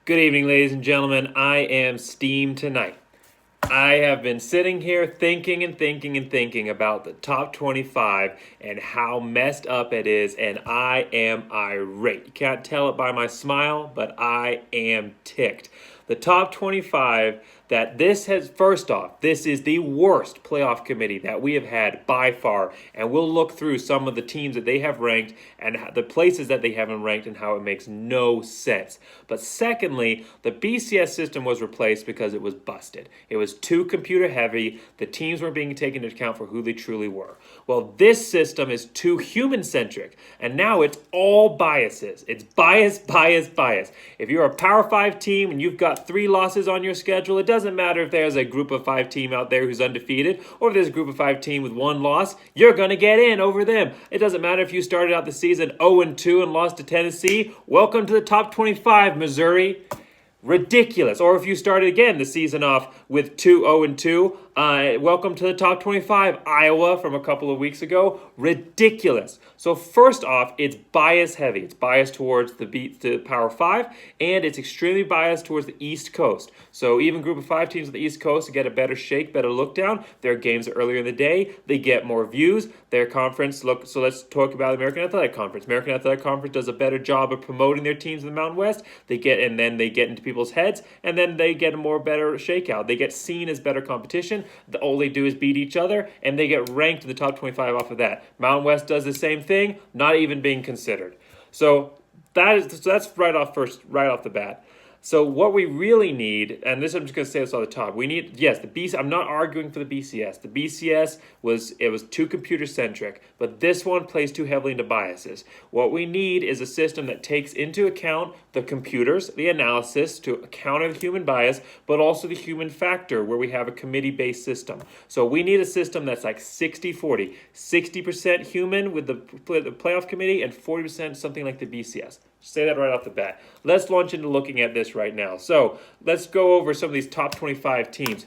Good evening, ladies and gentlemen. I am steamed tonight. I have been sitting here thinking about the top 25 and how messed up it is, and I am irate. You can't tell it by my smile, but I am ticked. The top 25 that this has, first off, this is the worst playoff committee that we have had by far, and we'll look through some of the teams that they have ranked and the places that they haven't ranked and how it makes no sense. But secondly, the BCS system was replaced because it was busted. It was too computer heavy. The teams weren't being taken into account for who they truly were. Well, this system is too human centric, and now it's all biases. It's bias. If you're a Power 5 team and you've got 3 losses on your schedule, it doesn't matter if there's a group of 5 team out there who's undefeated or if there's a group of 5 team with 1 loss, you're going to get in over them. It doesn't matter if you started out the season 0-2 and lost to Tennessee. Welcome to the top 25, Missouri. Ridiculous. Or if you started again the season off with 0-2, welcome to the top 25, Iowa from a couple of weeks ago. Ridiculous. So first off, it's bias heavy. It's biased towards the Power 5, and it's extremely biased towards the East Coast. So even group of 5 teams on the East Coast get a better shake, better look down. Their games are earlier in the day. They get more views. Their conference, so let's talk about the American Athletic Conference. American Athletic Conference does a better job of promoting their teams in the Mountain West. Then they get into people's heads, and then they get a more better shakeout. They get seen as better competition. All they do is beat each other, and they get ranked in the top 25 off of that. Mountain West does the same thing, not even being considered. So that's right off the bat. So what we really need, and this I'm just going to say this off the top, we need, yes, the BCS, I'm not arguing for the BCS. The BCS was too computer-centric, but this one plays too heavily into biases. What we need is a system that takes into account the computers, the analysis, to counter the human bias, but also the human factor where we have a committee-based system. So we need a system that's like 60-40, 60% human with the playoff committee and 40% something like the BCS. Say that right off the bat. Let's launch into looking at this right now. So let's go over some of these top 25 teams.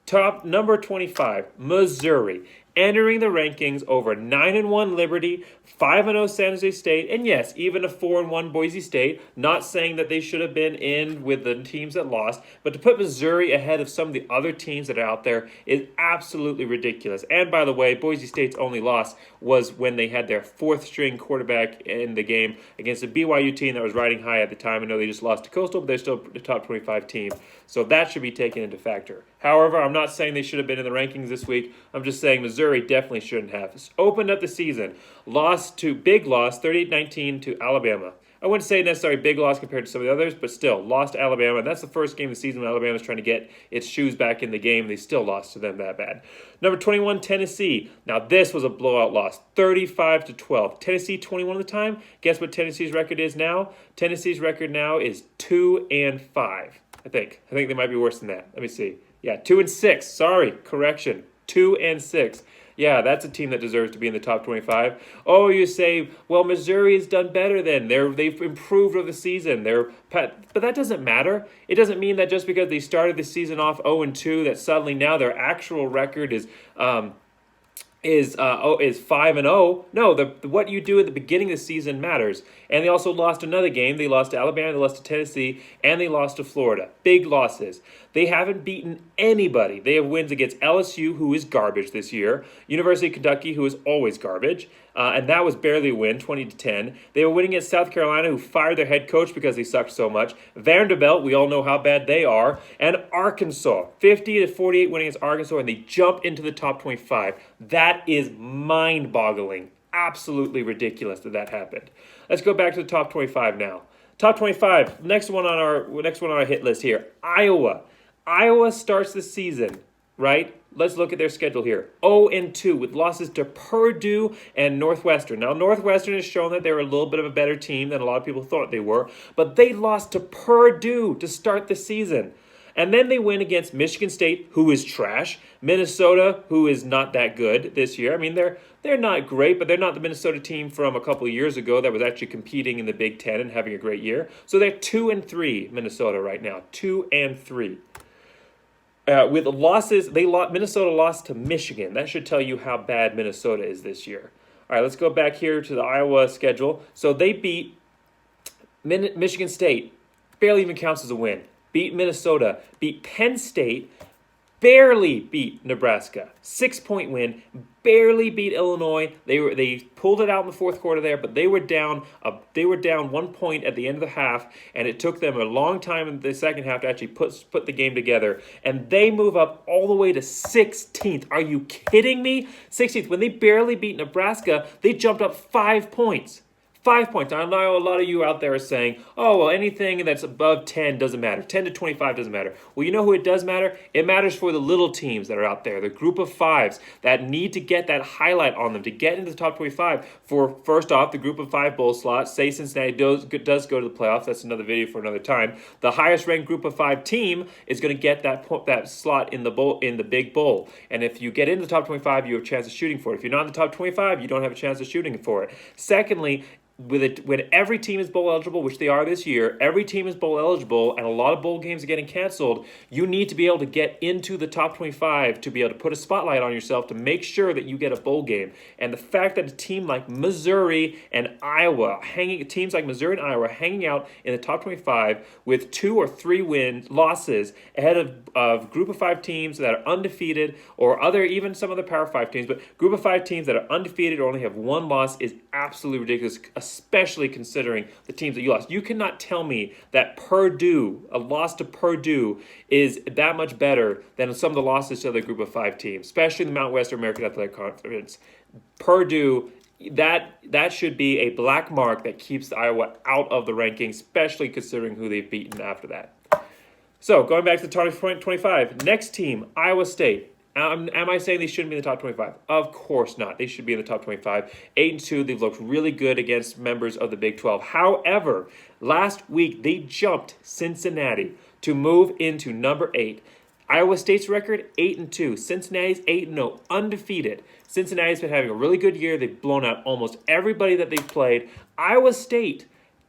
Top number 25, Missouri. Entering the rankings over 9-1 Liberty, 5-0 San Jose State, and yes, even a 4-1 Boise State. Not saying that they should have been in with the teams that lost, but to put Missouri ahead of some of the other teams that are out there is absolutely ridiculous. And by the way, Boise State's only loss was when they had their 4th-string quarterback in the game against a BYU team that was riding high at the time. I know they just lost to Coastal, but they're still the top 25 team, so that should be taken into factor. However, I'm not saying they should have been in the rankings this week. I'm just saying Missouri definitely shouldn't have. Opened up the season, big loss, 38-19 to Alabama. I wouldn't say necessarily big loss compared to some of the others, but still, lost to Alabama. That's the first game of the season when Alabama's trying to get its shoes back in the game. They still lost to them that bad. Number 21, Tennessee. Now, this was a blowout loss, 35-12. Tennessee 21 at the time. Guess what Tennessee's record is now? Tennessee's record now is 2-5. I think they might be worse than that. Let me see. Yeah, 2-6. Sorry, correction. 2-6. Yeah, that's a team that deserves to be in the top 25. Oh, you say, well, Missouri has done better then. They've improved over the season. But that doesn't matter. It doesn't mean that just because they started the season off 0-2 that suddenly now their actual record is 5-0. No, what you do at the beginning of the season matters. And they also lost another game. They lost to Alabama, they lost to Tennessee, and they lost to Florida. Big losses. They haven't beaten anybody. They have wins against LSU, who is garbage this year, University of Kentucky, who is always garbage, and that was barely a win, 20-10. They were winning against South Carolina, who fired their head coach because they sucked so much. Vanderbilt, we all know how bad they are, and Arkansas, 50-48 winning against Arkansas, and they jump into the top 25. That is mind-boggling. Absolutely ridiculous that happened. Let's go back to the top 25 now. Top 25. Next one on our hit list here. Iowa. Iowa starts the season, right? Let's look at their schedule here. 0-2 with losses to Purdue and Northwestern. Now, Northwestern has shown that they're a little bit of a better team than a lot of people thought they were, but they lost to Purdue to start the season. And then they win against Michigan State, who is trash, Minnesota, who is not that good this year. I mean, they're not great, but they're not the Minnesota team from a couple of years ago that was actually competing in the Big Ten and having a great year. So they're 2-3, Minnesota right now, 2-3. With losses, Minnesota lost to Michigan. That should tell you how bad Minnesota is this year. All right, let's go back here to the Iowa schedule. So they beat Michigan State barely even counts as a win. Beat Minnesota. Beat Penn State. Barely beat Nebraska. 6-point win. Barely beat Illinois. They pulled it out in the fourth quarter there, but they were down 1 point at the end of the half, and it took them a long time in the second half to actually put the game together. And they move up all the way to 16th. Are you kidding me? 16th. When they barely beat Nebraska, they jumped up 5 points. 5 points. I know a lot of you out there are saying, oh, well, anything that's above 10 doesn't matter. 10 to 25 doesn't matter. Well, you know who it does matter? It matters for the little teams that are out there, the group of fives that need to get that highlight on them to get into the top 25 for, first off, the group of 5 bowl slots. Say Cincinnati does go to the playoffs. That's another video for another time. The highest ranked group of 5 team is going to get that slot in the big bowl. And if you get into the top 25, you have a chance of shooting for it. If you're not in the top 25, you don't have a chance of shooting for it. Secondly, when every team is bowl eligible, which they are this year, every team is bowl eligible, and a lot of bowl games are getting canceled, you need to be able to get into the top 25 to be able to put a spotlight on yourself to make sure that you get a bowl game. And the fact that a team like Missouri and Iowa, teams like Missouri and Iowa hanging out in the top 25 with 2 or 3 losses ahead of group of 5 teams that are undefeated, or even some of the Power 5 teams, but group of 5 teams that are undefeated or only have 1 loss is absolutely ridiculous, especially considering the teams that you lost. You cannot tell me that a loss to Purdue, is that much better than some of the losses to other group of 5 teams, especially in the Mountain West American Athletic Conference. Purdue, that should be a black mark that keeps Iowa out of the rankings, especially considering who they've beaten after that. So, going back to the top 25, next team, Iowa State. Am I saying they shouldn't be in the top 25? Of course not. They should be in the top 25. 8-2, they've looked really good against members of the Big 12. However, last week they jumped Cincinnati to move into number 8. Iowa State's record, 8-2. Cincinnati's 8-0, undefeated. Cincinnati's been having a really good year. They've blown out almost everybody that they've played. Iowa State,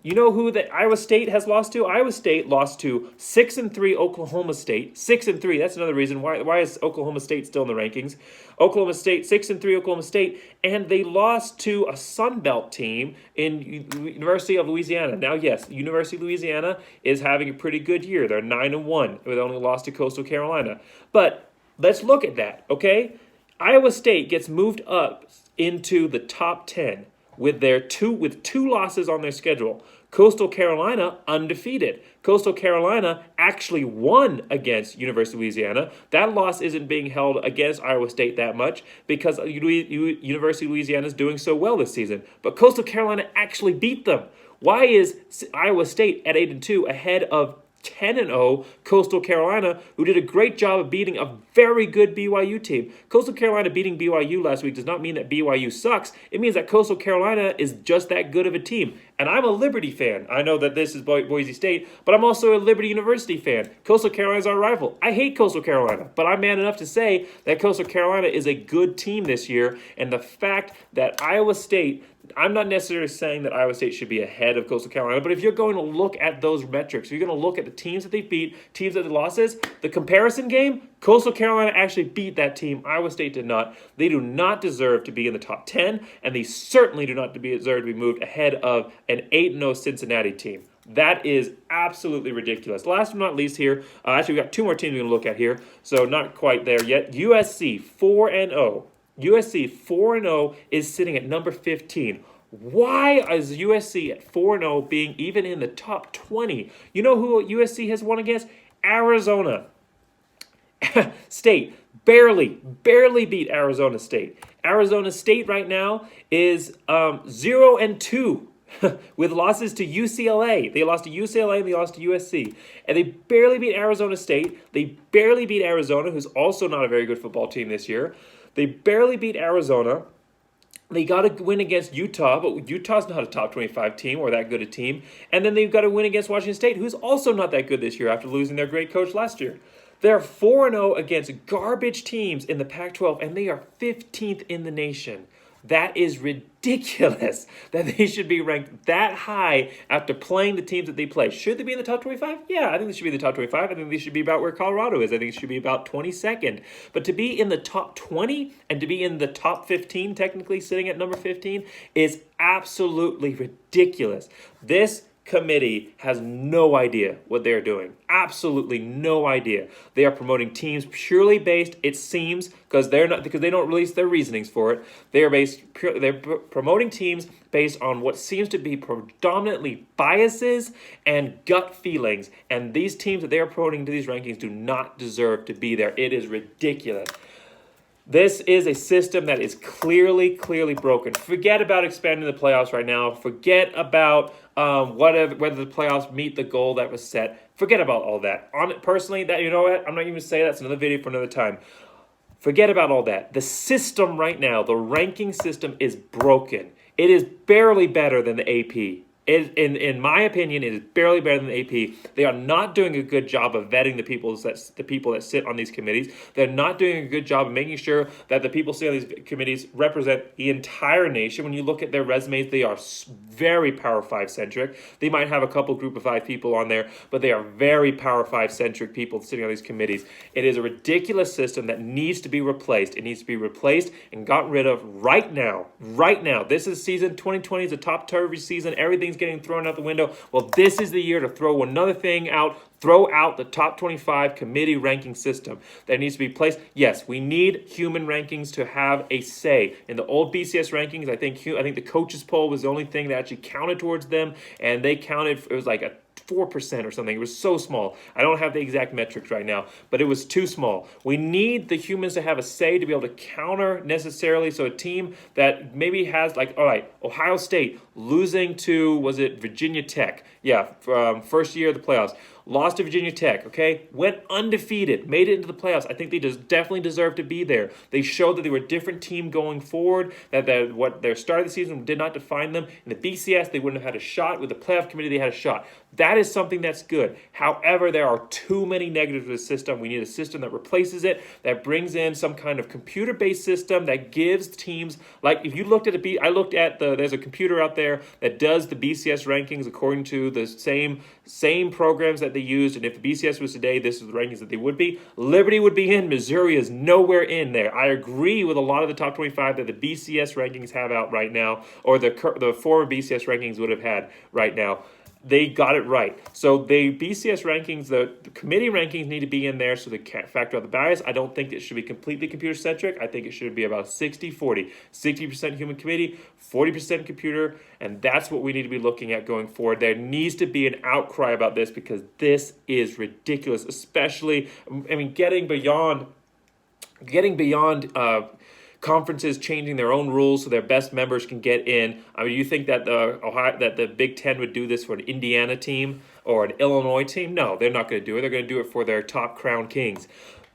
you know who that Iowa State has lost to? Iowa State lost to 6-3 Oklahoma State. 6-3. That's another reason why is Oklahoma State still in the rankings? Oklahoma State 6-3 Oklahoma State, and they lost to a Sun Belt team in University of Louisiana. Now, yes, University of Louisiana is having a pretty good year. They're 9-1. They only lost to Coastal Carolina. But let's look at that, okay? Iowa State gets moved up into the top 10. With 2 losses on their schedule. Coastal Carolina, undefeated. Coastal Carolina actually won against University of Louisiana. That loss isn't being held against Iowa State that much because University of Louisiana is doing so well this season. But Coastal Carolina actually beat them. Why is Iowa State at 8-2 ahead of 10-0 Coastal Carolina, who did a great job of beating a very good BYU team? Coastal Carolina beating BYU last week does not mean that BYU sucks. It means that Coastal Carolina is just that good of a team. And I'm a Liberty fan. I know that this is Boise State, but I'm also a Liberty University fan. Coastal Carolina is our rival. I hate Coastal Carolina, but I'm man enough to say that Coastal Carolina is a good team this year. And the fact that Iowa State, I'm not necessarily saying that Iowa State should be ahead of Coastal Carolina, but if you're going to look at those metrics, if you're going to look at the teams that they beat, teams that they losses, the comparison game, Coastal Carolina actually beat that team. Iowa State did not. They do not deserve to be in the top 10, and they certainly do not deserve to be moved ahead of an 8-0 Cincinnati team. That is absolutely ridiculous. Last but not least here, actually we've got 2 more teams we're going to look at here, so not quite there yet. USC 4-0. USC 4-0 is sitting at number 15. Why is USC at 4-0 being even in the top 20? You know who USC has won against? Arizona State. Barely beat Arizona State. Arizona State right now is 0-2 with losses to UCLA. They lost to UCLA and they lost to USC. And they barely beat Arizona State. They barely beat Arizona, who's also not a very good football team this year. They barely beat Arizona. They got to win against Utah, but Utah's not a top 25 team or that good a team. And then they've got to win against Washington State, who's also not that good this year after losing their great coach last year. They're 4-0 against garbage teams in the Pac-12, and they are 15th in the nation. That is ridiculous that they should be ranked that high after playing the teams that they play. Should they be in the top 25? Yeah, I think they should be in the top 25. I think they should be about where Colorado is. I think it should be about 22nd. But to be in the top 20 and to be in the top 15, technically sitting at number 15, is absolutely ridiculous. This committee has no idea what they're doing. Absolutely no idea. They are promoting teams purely based, it seems, because they don't release their reasonings for it. They're promoting teams based on what seems to be predominantly biases and gut feelings. And these teams that they are promoting to these rankings do not deserve to be there. It is ridiculous. This is a system that is clearly broken. Forget about expanding the playoffs right now. Forget about whether the playoffs meet the goal that was set. Forget about all that. Personally, that, you know what? I'm not even saying that's another video for another time. Forget about all that. The system right now, the ranking system, is broken. It is barely better than the AP. In my opinion, it is barely better than the AP. They are not doing a good job of vetting the people that sit on these committees. They're not doing a good job of making sure that the people sitting on these committees represent the entire nation. When you look at their resumes, they are very Power 5 centric. They might have a couple group of 5 people on there, but they are very Power 5 centric people sitting on these committees. It is a ridiculous system that needs to be replaced. It needs to be replaced and gotten rid of right now. Right now. This is season 2020 is a topsy-turvy season. Everything's getting thrown out the window. Well, this is the year to throw another thing out. Throw out the top 25 committee ranking system that needs to be placed. Yes, we need human rankings to have a say. In the old BCS rankings, I think the coaches poll was the only thing that actually counted towards them, and they counted, it was like a 4% or something. It was so small. I don't have the exact metrics right now, but it was too small. We need the humans to have a say to be able to counter necessarily. So a team that maybe has, like, all right, Ohio State losing to, was it Virginia Tech? Yeah, first year of the playoffs. Lost to Virginia Tech, okay? Went undefeated, made it into the playoffs. I think they definitely deserve to be there. They showed that they were a different team going forward, that what their start of the season did not define them. In the BCS, they wouldn't have had a shot. With the playoff committee, they had a shot. That is something that's good. However, there are too many negatives to the system. We need a system that replaces it, that brings in some kind of computer-based system that gives teams, like if you looked at there's a computer out there that does the BCS rankings according to the same programs that they used, and if the BCS was today, this is the rankings that they would be. Liberty would be in. Missouri is nowhere in there. I agree with a lot of the top 25 that the BCS rankings have out right now, or the former BCS rankings would have had right now. They got it right. So the BCS rankings, the committee rankings need to be in there so they can't factor out the bias. I don't think it should be completely computer-centric. I think it should be about 60-40. 60% human committee, 40% computer, and that's what we need to be looking at going forward. There needs to be an outcry about this because this is ridiculous, especially, I mean, getting beyond conferences changing their own rules so their best members can get in. I mean, you think that the Big Ten would do this for an Indiana team or an Illinois team? No, they're not going to do it. They're going to do it for their top crown kings.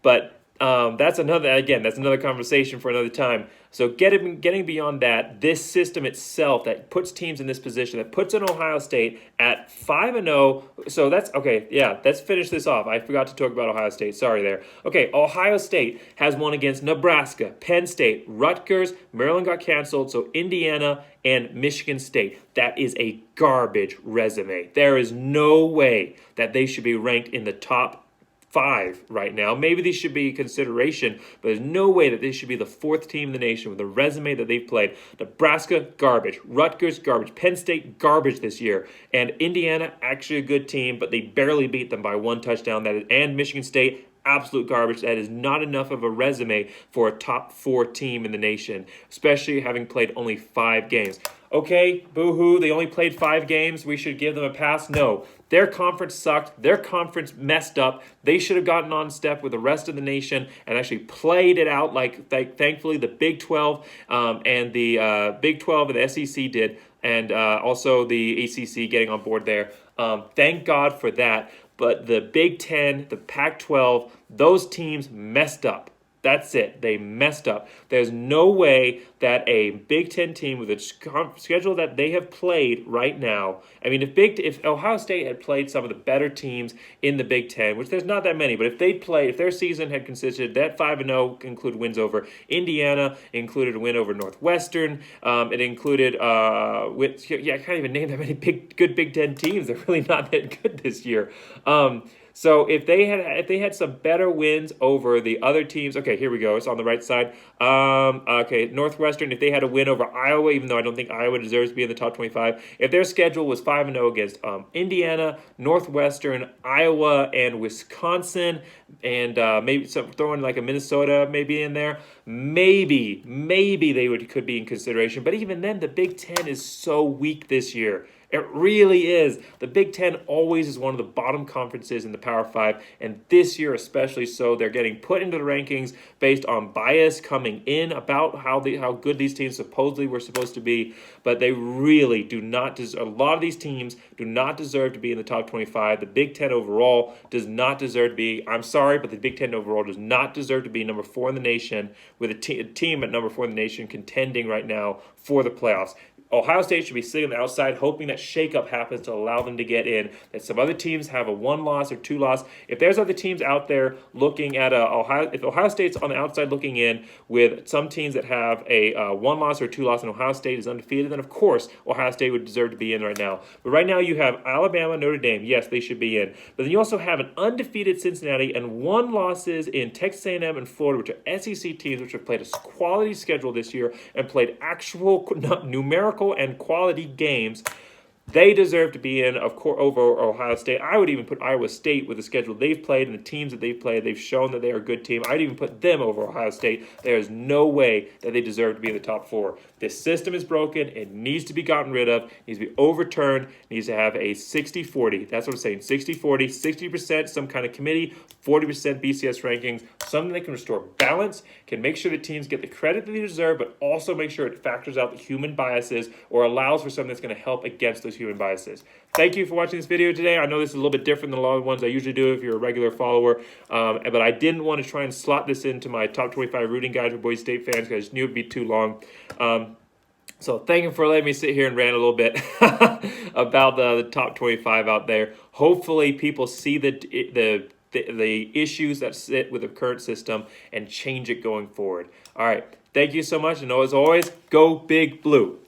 But that's another conversation for another time. So getting beyond that, this system itself that puts teams in this position, that puts an Ohio State at 5-0. So that's okay. Yeah, let's finish this off. I forgot to talk about Ohio State. Sorry there. Okay, Ohio State has won against Nebraska, Penn State, Rutgers, Maryland got canceled, so Indiana and Michigan State. That is a garbage resume. There is no way that they should be ranked in the top 5 right now. Maybe these should be a consideration, but there's no way that they should be the 4th team in the nation with the resume that they've played. Nebraska, garbage. Rutgers, garbage. Penn State, garbage this year. And Indiana, actually a good team, but they barely beat them by 1 touchdown. And Michigan State, absolute garbage. That is not enough of a resume for a top 4 team in the nation, especially having played only 5 games. Okay, boo-hoo, they only played 5 games. We should give them a pass. No, their conference sucked. Their conference messed up. They should have gotten on step with the rest of the nation and actually played it out like thankfully the Big 12 and the Big 12 and the SEC did, and also the ACC getting on board there. Thank God for that. But the Big 10, the Pac-12, those teams messed up. That's it. They messed up. There's no way that a Big Ten team with a schedule that they have played right now, I mean, if Ohio State had played some of the better teams in the Big Ten, which there's not that many, but if their season had consisted, that 5-0 include wins over Indiana, included a win over Northwestern, it included, I can't even name that many good Big Ten teams. They're really not that good this year. So if they had some better wins over the other teams, okay, here we go. It's on the right side. Okay, Northwestern. If they had a win over Iowa, even though I don't think Iowa deserves to be in the top 25, if their schedule was 5-0 against Indiana, Northwestern, Iowa, and Wisconsin, and maybe throwing like a Minnesota maybe in there, maybe they could be in consideration. But even then, the Big Ten is so weak this year. It really is. The Big Ten always is one of the bottom conferences in the Power Five, and this year especially so. They're getting put into the rankings based on bias coming in about how good these teams supposedly were supposed to be, but they really do not deserve. A lot of these teams do not deserve to be in the top 25. The Big Ten overall does not deserve to be. I'm sorry, but the Big Ten overall does not deserve to be number 4 in the nation, with a team at number 4 in the nation contending right now for the playoffs. Ohio State should be sitting on the outside hoping that shakeup happens to allow them to get in, that some other teams have a 1-loss or 2-loss. If there's other teams out there looking at if Ohio State's on the outside looking in with some teams that have a 1-loss or 2-loss and Ohio State is undefeated, then of course Ohio State would deserve to be in right now. But right now you have Alabama, Notre Dame. Yes, they should be in. But then you also have an undefeated Cincinnati and 1 losses in Texas A&M and Florida, which are SEC teams which have played a quality schedule this year and played actual numerical and quality games. They deserve to be in, of course, over Ohio State. I would even put Iowa State with the schedule they've played and the teams that they've played. They've shown that they are a good team. I'd even put them over Ohio State. There is no way that they deserve to be in the top 4. This system is broken. It needs to be gotten rid of. It needs to be overturned. It needs to have a 60-40. That's what I'm saying, 60-40, 60% some kind of committee, 40% BCS rankings, something that can restore balance, can make sure that teams get the credit that they deserve, but also make sure it factors out the human biases or allows for something that's going to help against those human biases. Thank you for watching this video today. I know this is a little bit different than a lot of the ones I usually do if you're a regular follower, but I didn't want to try and slot this into my top 25 rooting guide for Boise State fans because I just knew it would be too long. So thank you for letting me sit here and rant a little bit about the top 25 out there. Hopefully people see the issues that sit with the current system and change it going forward. All right. Thank you so much. And as always, go Big Blue.